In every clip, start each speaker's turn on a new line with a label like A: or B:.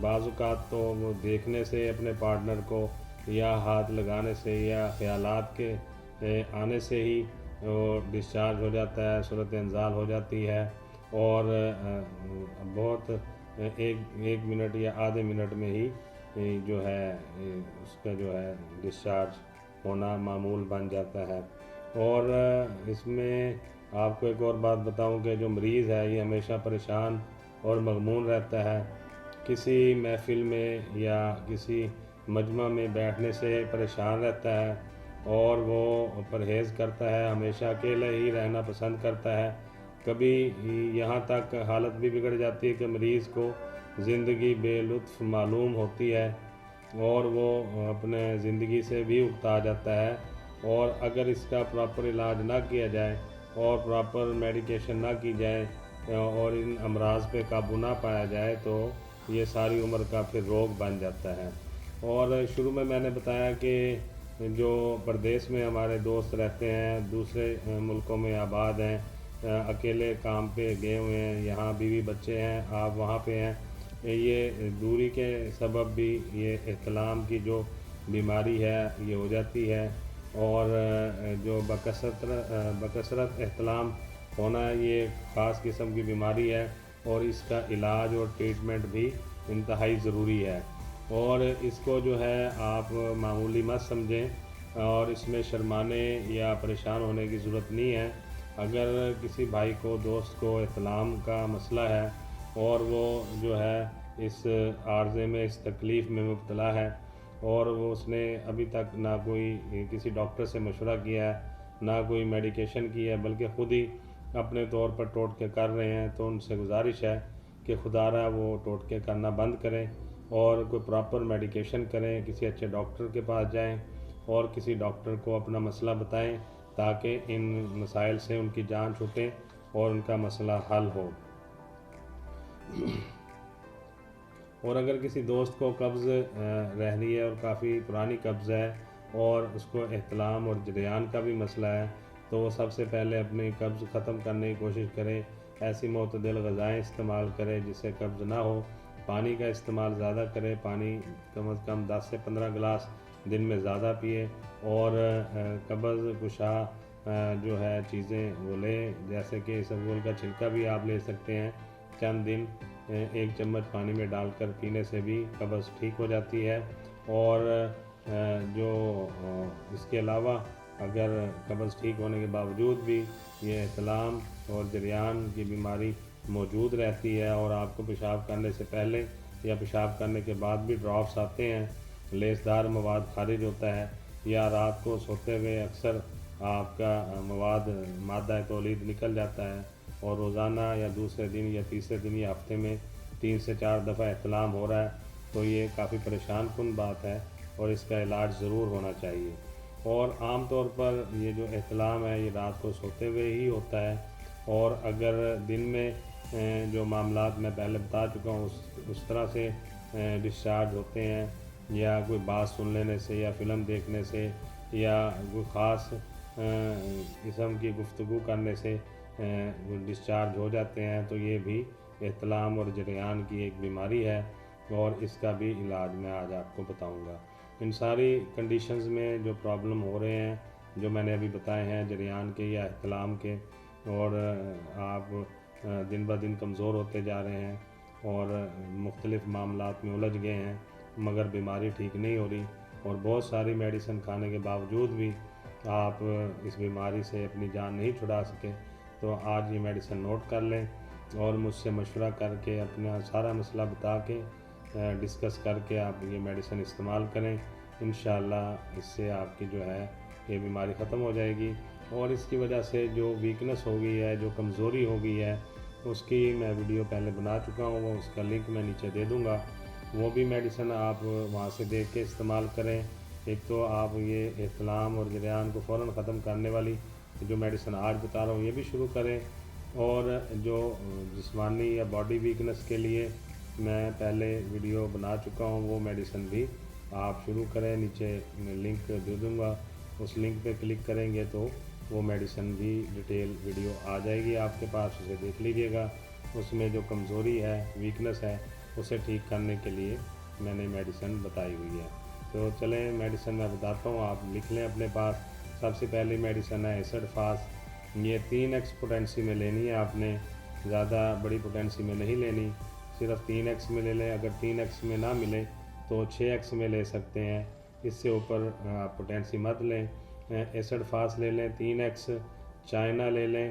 A: بعض اوقات تو وہ دیکھنے سے اپنے پارٹنر کو یا ہاتھ لگانے سے یا خیالات کے آنے سے ہی وہ ڈسچارج ہو جاتا ہے، صورت انزال ہو جاتی ہے، اور بہت ایک منٹ یا آدھے منٹ میں ہی جو ہے اس کا جو ہے ڈسچارج ہونا معمول بن جاتا ہے۔ اور اس میں آپ کو ایک اور بات بتاؤں کہ جو مریض ہے یہ ہمیشہ پریشان اور مغموم رہتا ہے، کسی محفل میں یا کسی مجمع میں بیٹھنے سے پریشان رہتا ہے، اور وہ پرہیز کرتا ہے، ہمیشہ اکیلے ہی رہنا پسند کرتا ہے۔ کبھی یہاں تک حالت بھی بگڑ جاتی ہے کہ مریض کو زندگی بے لطف معلوم ہوتی ہے، اور وہ اپنے زندگی سے بھی اکتا جاتا ہے، اور اگر اس کا پراپر علاج نہ کیا جائے اور پراپر میڈیکیشن نہ کی جائے اور ان امراض پہ قابو نہ پایا جائے تو یہ ساری عمر کا پھر روگ بن جاتا ہے۔ اور شروع میں نے بتایا کہ جو پردیس میں ہمارے دوست رہتے ہیں، دوسرے ملکوں میں آباد ہیں، اکیلے کام پہ گئے ہوئے ہیں، یہاں بیوی بچے ہیں، آپ وہاں پہ ہیں، یہ دوری کے سبب بھی یہ احتلام کی جو بیماری ہے یہ ہو جاتی ہے، اور جو بکثرت احتلام ہونا یہ خاص قسم کی بیماری ہے، اور اس کا علاج اور ٹریٹمنٹ بھی انتہائی ضروری ہے، اور اس کو جو ہے آپ معمولی مت سمجھیں، اور اس میں شرمانے یا پریشان ہونے کی ضرورت نہیں ہے۔ اگر کسی بھائی کو دوست کو احتلام کا مسئلہ ہے اور وہ جو ہے اس عارضے میں اس تکلیف میں مبتلا ہے، اور وہ اس نے ابھی تک نہ کوئی کسی ڈاکٹر سے مشورہ کیا ہے، نہ کوئی میڈیکیشن کی ہے، بلکہ خود ہی اپنے طور پر ٹوٹکے کر رہے ہیں، تو ان سے گزارش ہے کہ خدا را وہ ٹوٹکے کرنا بند کریں اور کوئی پراپر میڈیکیشن کریں، کسی اچھے ڈاکٹر کے پاس جائیں اور کسی ڈاکٹر کو اپنا مسئلہ بتائیں تاکہ ان مسائل سے ان کی جان چھوٹے اور ان کا مسئلہ حل ہو۔ اور اگر کسی دوست کو قبض رہ رہی ہے اور کافی پرانی قبض ہے اور اس کو احتلام اور جریان کا بھی مسئلہ ہے، تو وہ سب سے پہلے اپنی قبض ختم کرنے کی کوشش کرے، ایسی معتدل غذائیں استعمال کرے جس سے قبض نہ ہو، پانی کا استعمال زیادہ کرے، پانی کم از کم 10 سے 15 گلاس دن میں زیادہ پیے، اور قبض کشا جو ہے چیزیں وہ لیں، جیسے کہ اسبگول کا چھلکا بھی آپ لے سکتے ہیں، چند دن 1 چمچ پانی میں ڈال کر پینے سے بھی قبض ٹھیک ہو جاتی ہے۔ اور جو اس کے علاوہ اگر قبض ٹھیک ہونے کے باوجود بھی یہ احتلام اور جریان کی بیماری موجود رہتی ہے اور آپ کو پیشاب کرنے سے پہلے یا پیشاب کرنے کے بعد بھی ڈراپس آتے ہیں، لیسدار مواد خارج ہوتا ہے، یا رات کو سوتے ہوئے اکثر آپ کا مادہ تولید نکل جاتا ہے، اور روزانہ یا دوسرے دن یا تیسرے دن یا ہفتے میں 3 سے 4 دفعہ احتلام ہو رہا ہے، تو یہ کافی پریشان کن بات ہے اور اس کا علاج ضرور ہونا چاہیے۔ اور عام طور پر یہ جو احتلام ہے یہ رات کو سوتے ہوئے ہی ہوتا ہے، اور اگر دن میں جو معاملات میں پہلے بتا چکا ہوں اس طرح سے ڈسچارج ہوتے ہیں، یا کوئی بات سن لینے سے یا فلم دیکھنے سے یا کوئی خاص قسم کی گفتگو کرنے سے ڈسچارج ہو جاتے ہیں، تو یہ بھی احتلام اور جریان کی ایک بیماری ہے، اور اس کا بھی علاج میں آج آپ کو بتاؤں گا۔ ان ساری کنڈیشنز میں جو پرابلم ہو رہے ہیں جو میں نے ابھی بتائے ہیں جریان کے یا احتلام کے، اور آپ دن بہ دن کمزور ہوتے جا رہے ہیں اور مختلف معاملات میں الجھ گئے ہیں مگر بیماری ٹھیک نہیں ہو رہی، اور بہت ساری میڈیسن کھانے کے باوجود بھی آپ اس بیماری سے اپنی جان نہیں چھڑا سکے، تو آج یہ میڈیسن نوٹ کر لیں اور مجھ سے مشورہ کر کے اپنا سارا مسئلہ بتا کے ڈسکس کر کے آپ یہ میڈیسن استعمال کریں، انشاءاللہ اس سے آپ کی جو ہے یہ بیماری ختم ہو جائے گی۔ اور اس کی وجہ سے جو ویکنس ہو گئی ہے، جو کمزوری ہو گئی ہے، اس کی میں ویڈیو پہلے بنا چکا ہوں، وہ اس کا لنک میں نیچے دے دوں گا، وہ بھی میڈیسن آپ وہاں سے دیکھ کے استعمال کریں۔ ایک تو آپ یہ احتلام اور جریان کو فوراً ختم کرنے والی جو میڈیسن آج بتا رہا ہوں یہ بھی شروع کریں، اور جو جسمانی یا باڈی ویکنس کے لیے میں پہلے ویڈیو بنا چکا ہوں وہ میڈیسن بھی آپ شروع کریں، نیچے میں لنک دے دوں گا، اس لنک پہ کلک کریں گے تو وہ میڈیسن بھی ڈیٹیل ویڈیو آ جائے گی آپ کے پاس، اسے دیکھ لیجئے گا، اس میں جو کمزوری ہے، ویکنس ہے، اسے ٹھیک کرنے کے لیے میں نے میڈیسن بتائی ہوئی ہے۔ تو چلیں میڈیسن میں بتاتا ہوں، آپ لکھ لیں اپنے پاس۔ سب سے پہلی میڈیسن ہے ایسڈ فاسٹ، یہ 3x پوٹینسی میں لینی ہے آپ نے، زیادہ بڑی پوٹینسی میں نہیں لینی، صرف 3x میں لے لیں۔ اگر 3x میں نہ ملے تو 6x میں لے سکتے ہیں، اس سے اوپر آپ پوٹینسی مت لیں۔ ایسڈ فاسٹ لے لیں 3x، چائنا لے لیں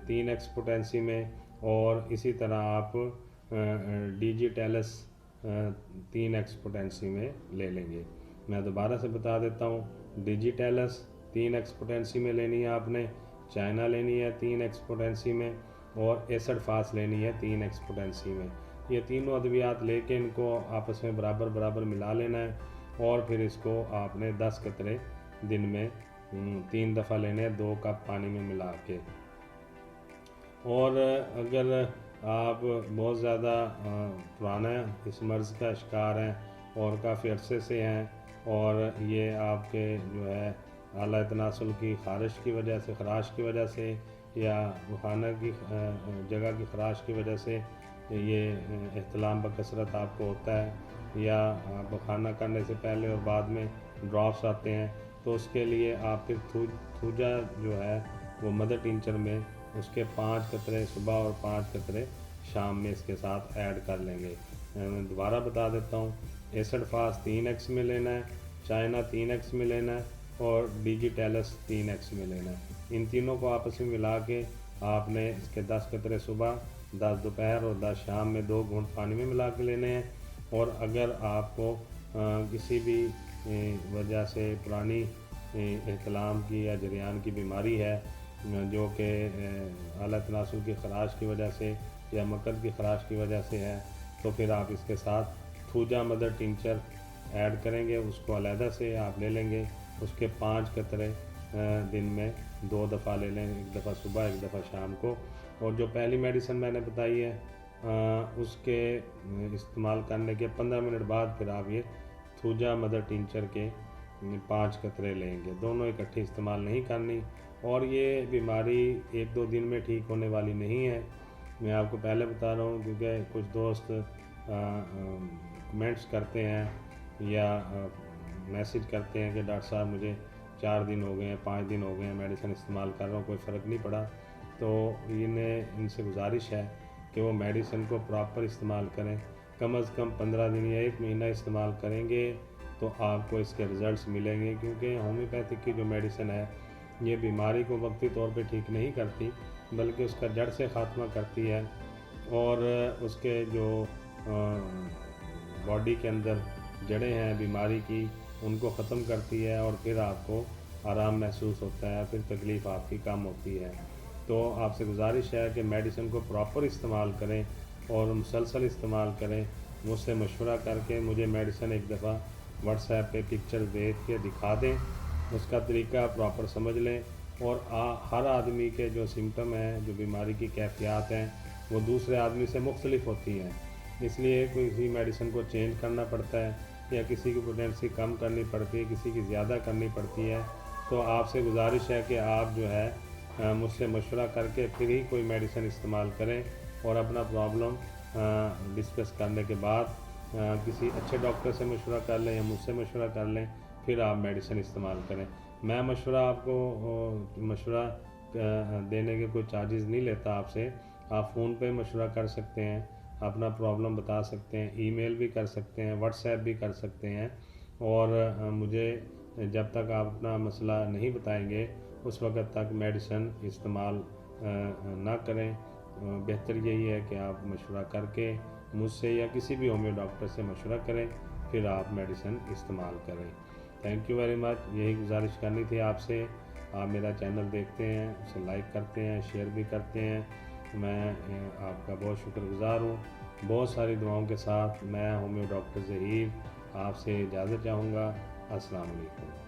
A: 3x پوٹینسی میں، اور اسی طرح آپ ڈیجیٹیلس 3x پوٹینسی میں لے لیں گے۔ میں دوبارہ سے بتا دیتا ہوں، ڈیجیٹیلس 3x پوٹینسی میں لینی ہے آپ نے، چائنا لینی ہے 3x پوٹینسی میں، اور ایسڈ فاسٹ لینی ہے 3x پوٹینسی میں۔ یہ تینوں ادویات لے کے ان کو آپس میں برابر برابر ملا لینا ہے، اور پھر اس کو آپ نے 10 قطرے دن میں 3 دفعہ لینے ہیں 2 کپ پانی میں ملا کے۔ اور اگر آپ بہت زیادہ پرانا اس مرض کا شکار ہیں اور کافی عرصے سے ہیں، اور یہ آپ کے جو ہے اعلیٰ تناسل کی خارش کی وجہ سے، خراش کی وجہ سے، یا خانہ کی جگہ کی خراش کی وجہ سے یہ احتلام بکثرت آپ کو ہوتا ہے، یا آپ کھانا کرنے سے پہلے اور بعد میں ڈراپس آتے ہیں، تو اس کے لیے آپ پھر تھوجا جو ہے وہ مدر ٹینچر میں اس کے 5 قطرے صبح اور 5 قطرے شام میں اس کے ساتھ ایڈ کر لیں گے۔ میں دوبارہ بتا دیتا ہوں، ایسڈ فاسٹ 3x میں لینا ہے، چائنا 3x میں لینا ہے، اور ڈیجیٹیلس 3x میں لینا ہے۔ ان تینوں کو آپس میں ملا کے آپ نے اس کے 10 قطرے صبح، 10 دوپہر اور 10 شام میں 2 گھونٹ پانی میں ملا کے لینے ہیں۔ اور اگر آپ کو کسی بھی وجہ سے پرانی احتلام کی یا جریان کی بیماری ہے، جو کہ اعلیٰ تناسل کی خراش کی وجہ سے یا مکر کی خراش کی وجہ سے ہے، تو پھر آپ اس کے ساتھ تھوجا مدر ٹینچر ایڈ کریں گے، اس کو علیحدہ سے آپ لے لیں گے، اس کے 5 قطرے دن میں 2 دفعہ لے لیں، 1 دفعہ صبح 1 دفعہ شام کو۔ اور جو پہلی میڈیسن میں نے بتائی ہے اس کے استعمال کرنے کے 15 منٹ بعد پھر آپ یہ تھوجا مدر ٹینچر کے 5 قطرے لیں گے، دونوں اکٹھی استعمال نہیں کرنی۔ اور یہ بیماری 1-2 دن میں ٹھیک ہونے والی نہیں ہے، میں آپ کو پہلے بتا رہا ہوں، کیونکہ کچھ دوست کمنٹس کرتے ہیں یا میسج کرتے ہیں کہ ڈاکٹر صاحب مجھے 4 دن ہو گئے ہیں، 5 دن ہو گئے ہیں، میڈیسن استعمال کر رہا ہوں، کوئی فرق نہیں پڑا۔ تو ان سے گزارش ہے کہ وہ میڈیسن کو پراپر استعمال کریں، کم از کم 15 دن یا 1 مہینہ استعمال کریں گے تو آپ کو اس کے رزلٹس ملیں گے، کیونکہ ہومیوپیتھک کی جو میڈیسن ہے یہ بیماری کو وقتی طور پہ ٹھیک نہیں کرتی، بلکہ اس کا جڑ سے خاتمہ کرتی ہے، اور اس کے جو باڈی کے اندر جڑیں ہیں بیماری کی ان کو ختم کرتی ہے، اور پھر آپ کو آرام محسوس ہوتا ہے، پھر تکلیف آپ کی کم ہوتی ہے۔ تو آپ سے گزارش ہے کہ میڈیسن کو پراپر استعمال کریں اور مسلسل استعمال کریں۔ مجھ سے مشورہ کر کے مجھے میڈیسن ایک دفعہ واٹس ایپ پہ پکچر دیکھ کے دکھا دیں، اس کا طریقہ پراپر سمجھ لیں۔ اور ہر آدمی کے جو سمٹم ہیں، جو بیماری کی کیفیات ہیں، وہ دوسرے آدمی سے مختلف ہوتی ہیں، اس لیے کسی میڈیسن کو چینج کرنا پڑتا ہے، یا کسی کی پوٹینسی کم کرنی پڑتی ہے، کسی کی زیادہ کرنی پڑتی ہے۔ تو آپ سے گزارش ہے کہ آپ جو ہے مجھ سے مشورہ کر کے پھر ہی کوئی میڈیسن استعمال کریں، اور اپنا پرابلم ڈسکس کرنے کے بعد کسی اچھے ڈاکٹر سے مشورہ کر لیں یا مجھ سے مشورہ کر لیں، پھر آپ میڈیسن استعمال کریں۔ میں آپ کو مشورہ دینے کے کوئی چارجز نہیں لیتا آپ سے، آپ فون پہ مشورہ کر سکتے ہیں، اپنا پرابلم بتا سکتے ہیں، ای میل بھی کر سکتے ہیں، واٹس ایپ بھی کر سکتے ہیں، اور مجھے جب تک آپ اپنا مسئلہ نہیں بتائیں گے اس وقت تک میڈیسن استعمال نہ کریں۔ بہتر یہی ہے کہ آپ مشورہ کر کے مجھ سے یا کسی بھی ہومیو ڈاکٹر سے مشورہ کریں، پھر آپ میڈیسن استعمال کریں۔ تھینک یو ویری مچ، یہی گزارش کرنی تھی آپ سے۔ آپ میرا چینل دیکھتے ہیں، اسے لائک کرتے ہیں، شیئر بھی کرتے ہیں، میں آپ کا بہت شکر گزار ہوں۔ بہت ساری دعاؤں کے ساتھ میں ہومیو ڈاکٹر ظہیر آپ سے اجازت چاہوں گا۔ السلام علیکم۔